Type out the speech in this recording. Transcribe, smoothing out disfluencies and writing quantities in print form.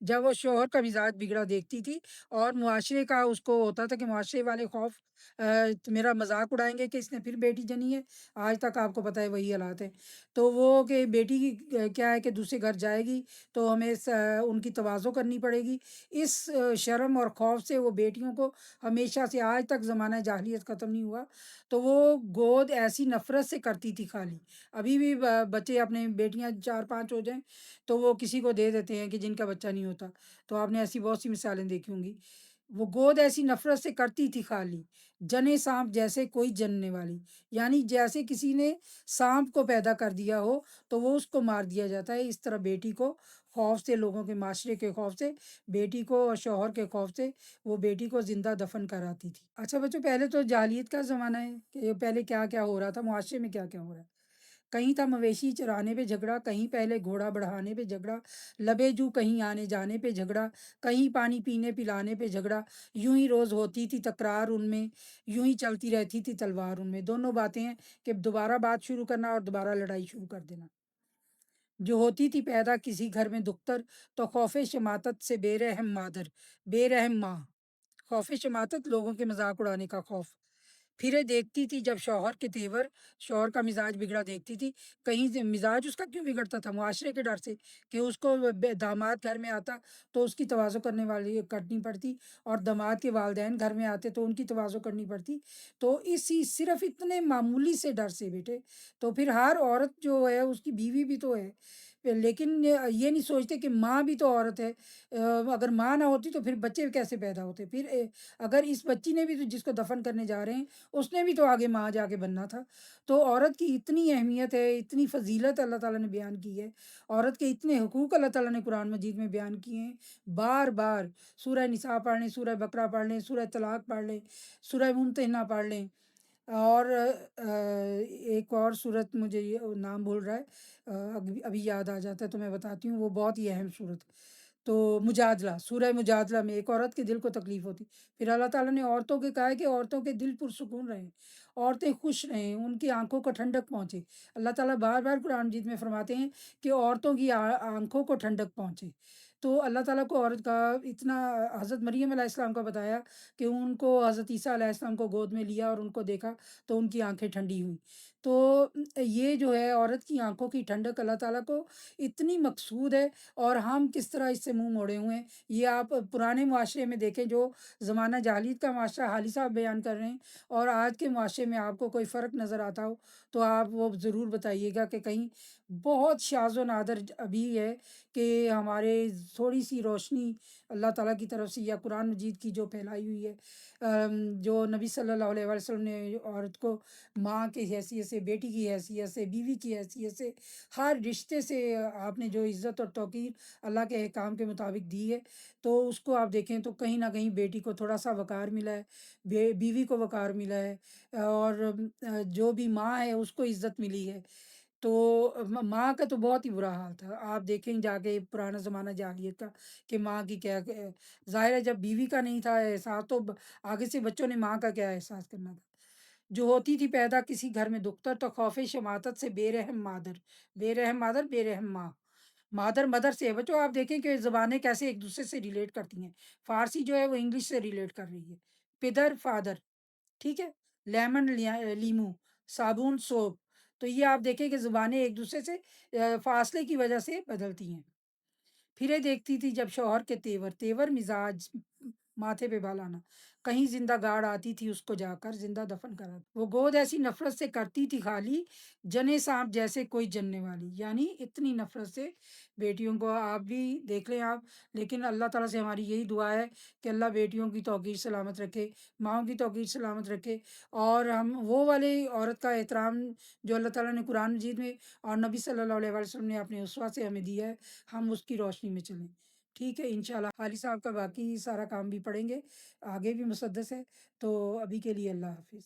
جب وہ شوہر کا مزاج بگڑا دیکھتی تھی اور معاشرے کا اس کو ہوتا تھا کہ معاشرے والے خوف میرا مذاق اڑائیں گے کہ اس نے پھر بیٹی جنی ہے، آج تک آپ کو پتہ ہے وہی حالات ہیں، تو وہ کہ بیٹی کی کیا ہے کہ دوسرے گھر جائے گی تو ہمیں ان کی تواضع کرنی پڑے گی، اس شرم اور خوف سے وہ بیٹیوں کو ہمیشہ سے آج تک زمانہ جاہلیت ختم نہیں ہوا، تو وہ گود ایسی نفرت سے کرتی تھی خالی۔ ابھی بھی بچے اپنے بیٹیاں 4 5 ہو جائیں تو وہ کسی کو دے دیتے ہیں کہ جن کا بچہ نہیں ہوتا، تو آپ نے ایسی بہت سی مثالیں دیکھی ہوں گی۔ وہ گود ایسی نفرت سے کرتی تھی خالی، جنے سانپ جیسے کوئی جننے والی، یعنی جیسے کسی نے سانپ کو پیدا کر دیا ہو تو وہ اس کو مار دیا جاتا ہے، اس طرح بیٹی کو خوف سے، لوگوں کے معاشرے کے خوف سے، بیٹی کو اور شوہر کے خوف سے وہ بیٹی کو زندہ دفن کراتی تھی۔ اچھا بچوں، پہلے تو جاہلیت کا زمانہ ہے کہ پہلے کیا کیا ہو رہا تھا، معاشرے میں کیا کیا ہو رہا ہے۔ کہیں تھا مویشی چرانے پہ جھگڑا، کہیں پہلے گھوڑا بڑھانے پہ جھگڑا، لبے جو کہیں آنے جانے پہ جھگڑا، کہیں پانی پینے پلانے پہ جھگڑا، یوں ہی روز ہوتی تھی تکرار ان میں، یوں ہی چلتی رہتی تھی تلوار ان میں، دونوں باتیں ہیں کہ دوبارہ بات شروع کرنا اور دوبارہ لڑائی شروع کر دینا۔ جو ہوتی تھی پیدا کسی گھر میں دختر، تو خوف شماتت سے بے رحم مادر، بے رحم ماں، خوف شماتت لوگوں کے مذاق اڑانے کا خوف، پھرے دیکھتی تھی جب شوہر کے تیور، شوہر کا مزاج بگڑا دیکھتی تھی، کہیں سے مزاج اس کا کیوں بگڑتا تھا؟ معاشرے کے ڈر سے کہ اس کو داماد گھر میں آتا تو اس کی تواضع کرنی پڑتی، اور داماد کے والدین گھر میں آتے تو ان کی تواضع کرنی پڑتی، تو اسی صرف اتنے معمولی سے ڈر سے بیٹے، تو پھر ہر عورت جو ہے اس کی بیوی بھی تو ہے، لیکن یہ نہیں سوچتے کہ ماں بھی تو عورت ہے، اگر ماں نہ ہوتی تو پھر بچے کیسے پیدا ہوتے، پھر اگر اس بچی نے بھی تو جس کو دفن کرنے جا رہے ہیں اس نے بھی تو آگے ماں جا کے بننا تھا، تو عورت کی اتنی اہمیت ہے، اتنی فضیلت اللہ تعالیٰ نے بیان کی ہے، عورت کے اتنے حقوق اللہ تعالیٰ نے قرآن مجید میں بیان کیے ہیں، بار بار سورہ نساء پڑھ لیں، سورہ بقرہ پڑھ لیں، سورہ طلاق پڑھ لیں، سورہ ممتحنہ پڑھ لیں، اور ایک اور صورت مجھے یہ نام بھول رہا ہے، ابھی یاد آ جاتا ہے تو میں بتاتی ہوں، وہ بہت ہی اہم صورت ہے۔ تو مجادلہ، سورہ مجادلہ میں ایک عورت کے دل کو تکلیف ہوتی، پھر اللہ تعالیٰ نے عورتوں کے کہا ہے کہ عورتوں کے دل پرسکون رہیں، عورتیں خوش رہیں، ان کی آنکھوں کو ٹھنڈک پہنچے، اللہ تعالیٰ بار بار قرآن مجید میں فرماتے ہیں کہ عورتوں کی آنکھوں کو ٹھنڈک پہنچے، تو اللہ تعالیٰ کو عورت کا اتنا، حضرت مریم علیہ السلام کا بتایا کہ ان کو حضرت عیسیٰ علیہ السلام کو گود میں لیا اور ان کو دیکھا تو ان کی آنکھیں ٹھنڈی ہوئیں، تو یہ جو ہے عورت کی آنکھوں کی ٹھنڈک اللہ تعالیٰ کو اتنی مقصود ہے، اور ہم کس طرح اس سے منہ موڑے ہوئے ہیں، یہ آپ پرانے معاشرے میں دیکھیں، جو زمانہ جاہلیت کا معاشرہ حالی صاحب بیان کر رہے ہیں، اور آج کے معاشرے میں آپ کو کوئی فرق نظر آتا ہو تو آپ وہ ضرور بتائیے گا کہ کہیں بہت شاذ و نادر ابھی ہے کہ ہمارے تھوڑی سی روشنی اللہ تعالیٰ کی طرف سے یا قرآن مجید کی جو پھیلائی ہوئی ہے، جو نبی صلی اللہ علیہ وسلم نے عورت کو ماں کی حیثیت سے، بیٹی کی حیثیت سے، بیوی کی حیثیت سے، ہر رشتے سے آپ نے جو عزت اور توقیر اللہ کے احکام کے مطابق دی ہے، تو اس کو آپ دیکھیں تو کہیں نہ کہیں بیٹی کو تھوڑا سا وقار ملا ہے، بیوی کو وقار ملا ہے، اور جو بھی ماں ہے اس کو عزت ملی ہے، تو ماں کا تو بہت ہی برا حال تھا، آپ دیکھیں جا کے پرانا زمانہ جاہلیت کا کہ ماں کی کیا ظاہر ہے، جب بیوی کا نہیں تھا احساس تو آگے سے بچوں نے ماں کا کیا احساس کرنا تھا۔ جو ہوتی تھی پیدا کسی گھر میں دختر، تو خوف شماتت سے بے رحم مادر، بے رحم مادر، بے رحم ماں، مادر مدر سے ہے بچوں، آپ دیکھیں کہ زبانیں کیسے ایک دوسرے سے ریلیٹ کرتی ہیں، فارسی جو ہے وہ انگلش سے ریلیٹ کر رہی ہے، پدر فادر، ٹھیک ہے، لیمن لیمو، صابن سوپ، تو یہ آپ دیکھیں کہ زبانیں ایک دوسرے سے فاصلے کی وجہ سے بدلتی ہیں۔ پھرے دیکھتی تھی جب شوہر کے تیور، تیور مزاج، ماتھے پہ بالانا، کہیں زندہ گاڑ آتی تھی اس کو جا کر زندہ دفن کرا، وہ گود ایسی نفرت سے کرتی تھی خالی، جنے سانپ جیسے کوئی جننے والی، یعنی اتنی نفرت سے بیٹیوں کو، آپ بھی دیکھ لیں آپ، لیکن اللہ تعالیٰ سے ہماری یہی دعا ہے کہ اللہ بیٹیوں کی توقیر سلامت رکھے، ماؤں کی توقیر سلامت رکھے، اور ہم وہ والے عورت کا احترام جو اللہ تعالیٰ نے قرآن مجید میں اور نبی صلی اللہ علیہ وسلم نے اپنے اسوہ سے ہمیں دیا ہے، ہم اس کی روشنی میں چلیں، ٹھیک ہے انشاءاللہ۔ حالی صاحب کا باقی سارا کام بھی پڑھیں گے، آگے بھی مسدس ہے، تو ابھی کے لیے اللہ حافظ۔